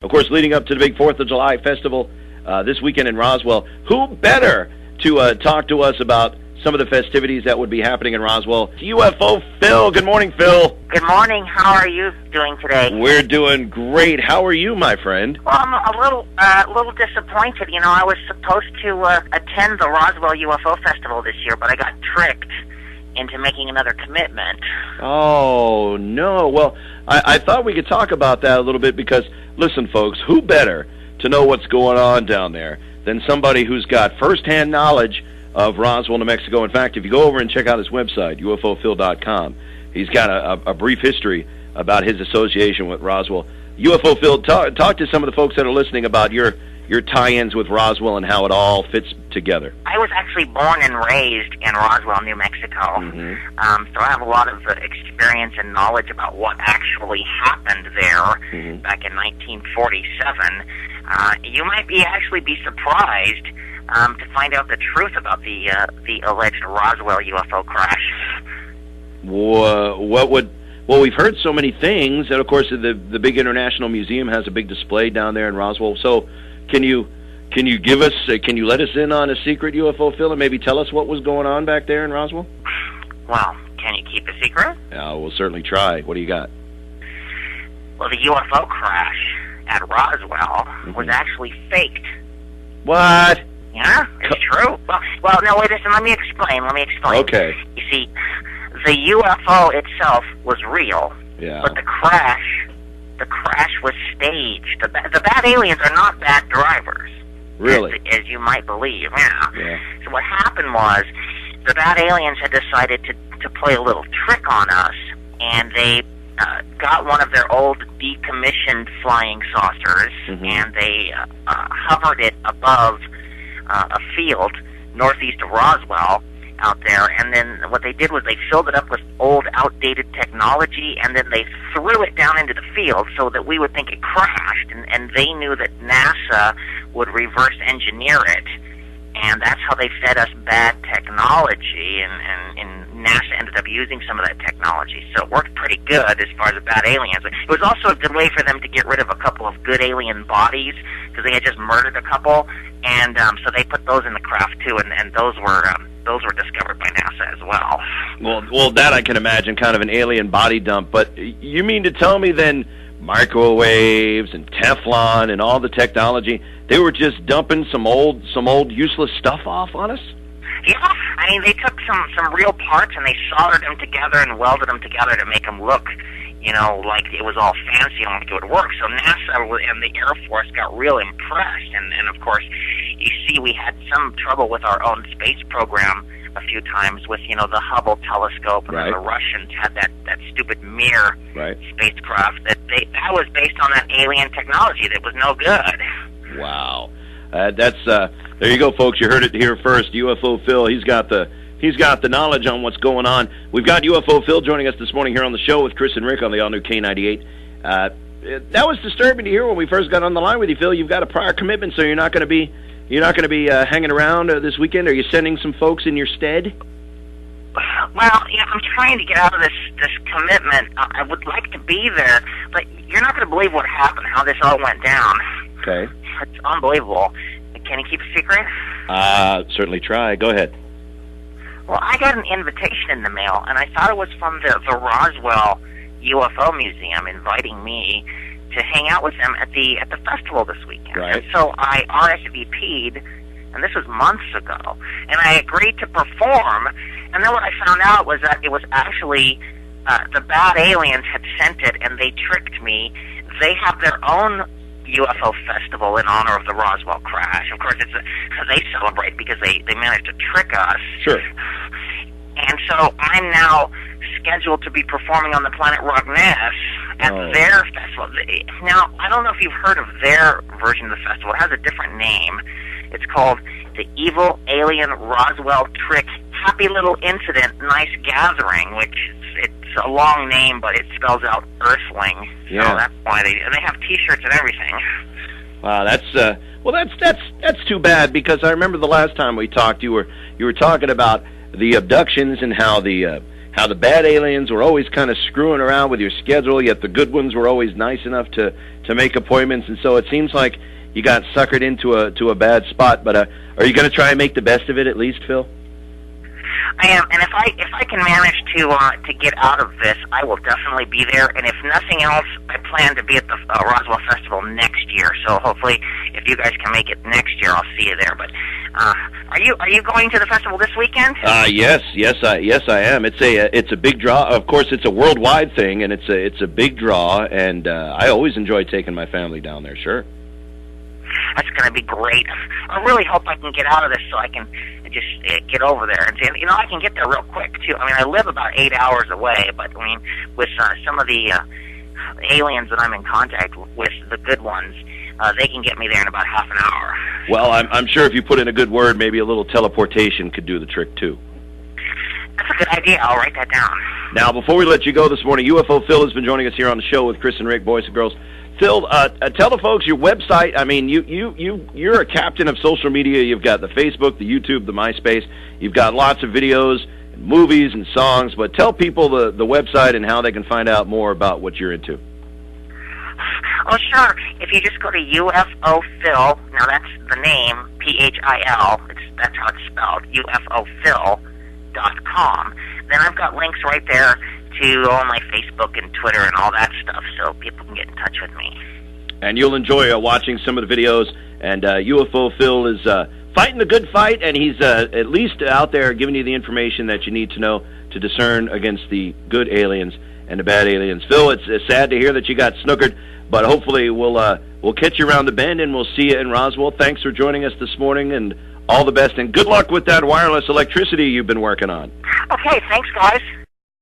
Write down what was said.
Of course, leading up to the big 4th of July festival this weekend in Roswell, who better to talk to us about some of the festivities that would be happening in Roswell? UFO Phil. Good morning, Phil. Good morning. How are you doing today? We're doing great. How are you, my friend? Well, I'm a little disappointed. You know, I was supposed to attend the Roswell UFO Festival this year, but I got tricked into making another commitment. Oh, no. Well, I thought we could talk about that a little bit because, listen, folks, who better to know what's going on down there than somebody who's got firsthand knowledge of Roswell, New Mexico. In fact, if you go over and check out his website, ufophil.com, he's got a brief history about his association with Roswell. UFO Phil, talk to some of the folks that are listening about your tie-ins with Roswell and how it all fits together. I was actually born and raised in Roswell, New Mexico. Mm-hmm. So I have a lot of experience and knowledge about what actually happened there back in 1947. You might actually be surprised to find out the truth about the alleged Roswell UFO crash. Well, we've heard so many things, and of course the big international museum has a big display down there in Roswell. So can you give us can you let us in on a secret, UFO Phil, and maybe tell us what was going on back there in Roswell? Well, can you keep a secret? Yeah, we'll certainly try. What do you got? Well, the UFO crash at Roswell was actually faked. What? Yeah, it's true. Well, no, wait a second. Let me explain. Okay. You see, the UFO itself was real. Yeah. But the crash was staged. The bad aliens are not bad drivers. Really? As you might believe, yeah. Yeah. So what happened was, the bad aliens had decided to play a little trick on us, and they got one of their old decommissioned flying saucers, and they hovered it above a field northeast of Roswell out there, and then what they did was they filled it up with old, outdated technology, and then they threw it down into the field so that we would think it crashed, and they knew that NASA would reverse engineer it, and that's how they fed us bad technology, and NASA ended up using some of that technology, so it worked pretty good as far as the bad aliens. It was also a good way for them to get rid of a couple of good alien bodies, because they had just murdered a couple, and so they put those in the craft too, and those were discovered by NASA as well. Well, that I can imagine, kind of an alien body dump. But you mean to tell me then microwaves and Teflon and all the technology, they were just dumping some old useless stuff off on us? Yeah, I mean, they took some real parts and they soldered them together and welded them together to make them look, you know, like it was all fancy and like it would work. So NASA and the Air Force got real impressed, and of course, you see, we had some trouble with our own space program a few times with, you know, the Hubble telescope, and then the Russians had that stupid Mir spacecraft that was based on that alien technology that was no good. Wow, that's there you go, folks. You heard it here first. UFO Phil, he's got the knowledge on what's going on. We've got UFO Phil joining us this morning here on the show with Chris and Rick on the all-new K98. That was disturbing to hear when we first got on the line with you, Phil. You've got a prior commitment, so you're not going to be hanging around this weekend. Are you sending some folks in your stead? Well, yeah, I'm trying to get out of this commitment. I would like to be there, but you're not going to believe what happened, how this all went down. Okay. It's unbelievable. Can you keep a secret? Certainly try. Go ahead. Well, I got an invitation in the mail, and I thought it was from the Roswell UFO Museum inviting me to hang out with them at the festival this weekend. Right. And so I RSVP'd, and this was months ago, and I agreed to perform, and then what I found out was that it was actually the bad aliens had sent it, and they tricked me. They have their own UFO festival in honor of the Roswell crash. Of course, they celebrate because they managed to trick us. Sure. And so I'm now scheduled to be performing on the planet Rogness at their festival. Now, I don't know if you've heard of their version of the festival. It has a different name. It's called the Evil Alien Roswell Trick Happy Little Incident Nice Gathering, which it's a long name, but it spells out Earthling. Yeah. So that's why they have T-shirts and everything. Wow, that's too bad, because I remember the last time we talked, you were talking about the abductions and how how the bad aliens were always kind of screwing around with your schedule, yet the good ones were always nice enough to make appointments. And so it seems like you got suckered into a bad spot. But are you going to try and make the best of it at least, Phil? I am, and if I can manage to get out of this, I will definitely be there. And if nothing else, I plan to be at the Roswell Festival next year. So hopefully, if you guys can make it next year, I'll see you there. But are you going to the festival this weekend? Yes, I am. It's a big draw. Of course, it's a worldwide thing, and it's a big draw. And I always enjoy taking my family down there. Sure. That's going to be great. I really hope I can get out of this so I can just get over there. And I can get there real quick, too. I mean, I live about 8 hours away, but, I mean, with some of the aliens that I'm in contact with, the good ones, they can get me there in about half an hour. Well, I'm sure if you put in a good word, maybe a little teleportation could do the trick, too. That's a good idea. I'll write that down. Now, before we let you go this morning, UFO Phil has been joining us here on the show with Chris and Rick, boys and girls. Phil, tell the folks your website. I mean, you're a captain of social media. You've got the Facebook, the YouTube, the MySpace. You've got lots of videos, and movies, and songs. But tell people the website and how they can find out more about what you're into. Oh, sure. If you just go to UFO Phil, now that's the name, P-H-I-L. That's how it's spelled, UFOphil.com. Then I've got links right there to all my Facebook and Twitter and all that stuff, so people can get in touch with me. And you'll enjoy watching some of the videos. And UFO Phil is fighting the good fight, and he's at least out there giving you the information that you need to know to discern against the good aliens and the bad aliens. Phil, it's sad to hear that you got snookered, but hopefully we'll catch you around the bend, and we'll see you in Roswell. Thanks for joining us this morning, and all the best, and good luck with that wireless electricity you've been working on. Okay, thanks, guys.